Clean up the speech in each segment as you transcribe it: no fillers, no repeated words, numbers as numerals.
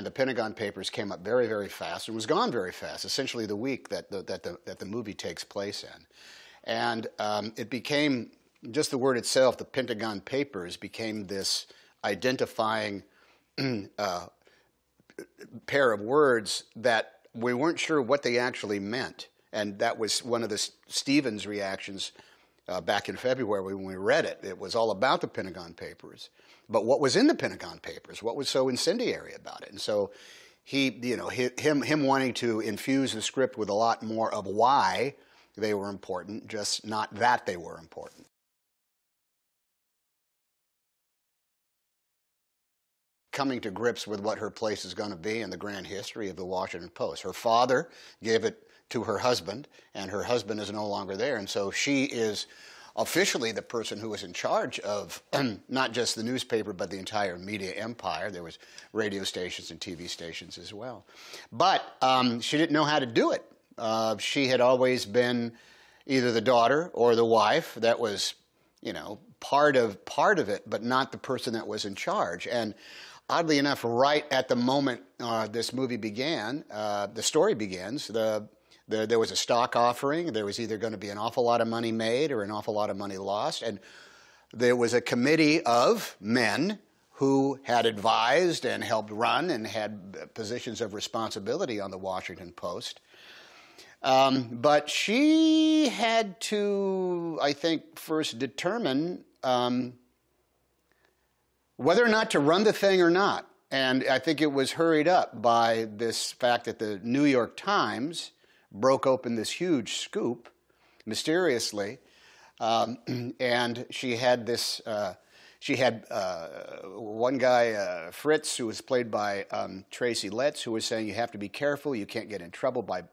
The Pentagon Papers came up very, very fast and was gone very fast, essentially the week that the movie takes place in. And it became, just the word itself, the Pentagon Papers, became this identifying pair of words that we weren't sure what they actually meant. And that was one of the Stevens reactions back in February when we read it. It was all about the Pentagon Papers. But what was in the Pentagon Papers? What was so incendiary about it? And so him wanting to infuse the script with a lot more of why they were important, just not that they were important. Coming to grips with what her place is going to be in the grand history of the Washington Post. Her father gave it to her husband, and her husband is no longer there, and so she is officially the person who was in charge of not just the newspaper, but the entire media empire. There was radio stations and TV stations as well. But she didn't know how to do it. She had always been either the daughter or the wife that was, part of it, but not the person that was in charge. And oddly enough, right at the moment this movie began, the story begins, there was a stock offering. There was either going to be an awful lot of money made or an awful lot of money lost. And there was a committee of men who had advised and helped run and had positions of responsibility on the Washington Post. But she had to, I think, first determine whether or not to run the thing or not. And I think it was hurried up by this fact that the New York Times broke open this huge scoop, mysteriously, and she had this, one guy, Fritz, who was played by Tracy Letts, who was saying you have to be careful, you can't get in trouble by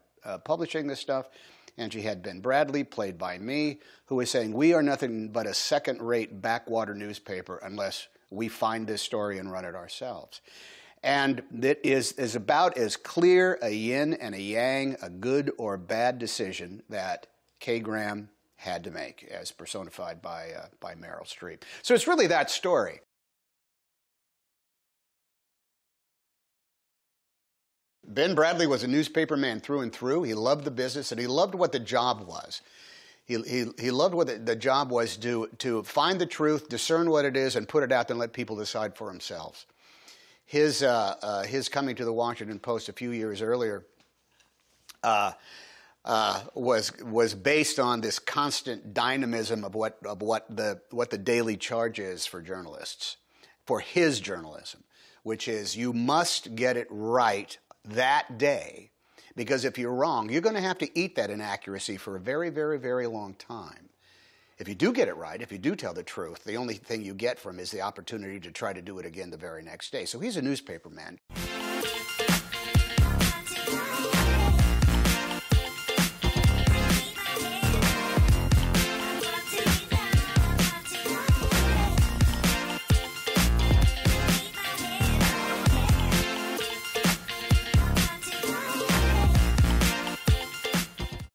publishing this stuff, and she had Ben Bradlee, played by me, who was saying we are nothing but a second-rate backwater newspaper unless we find this story and run it ourselves. And it is about as clear a yin and a yang, a good or bad decision that Kay Graham had to make, as personified by Meryl Streep. So it's really that story. Ben Bradlee was a newspaper man through and through. He loved the business, and he loved what the job was. He loved what the job was, to find the truth, discern what it is, and put it out there and let people decide for themselves. His coming to the Washington Post a few years earlier was based on this constant dynamism of what the daily charge is for journalists, for his journalism, which is you must get it right that day, because if you're wrong, you're going to have to eat that inaccuracy for a very, very, very long time. If you do get it right, if you do tell the truth, the only thing you get from is the opportunity to try to do it again the very next day. So he's a newspaper man.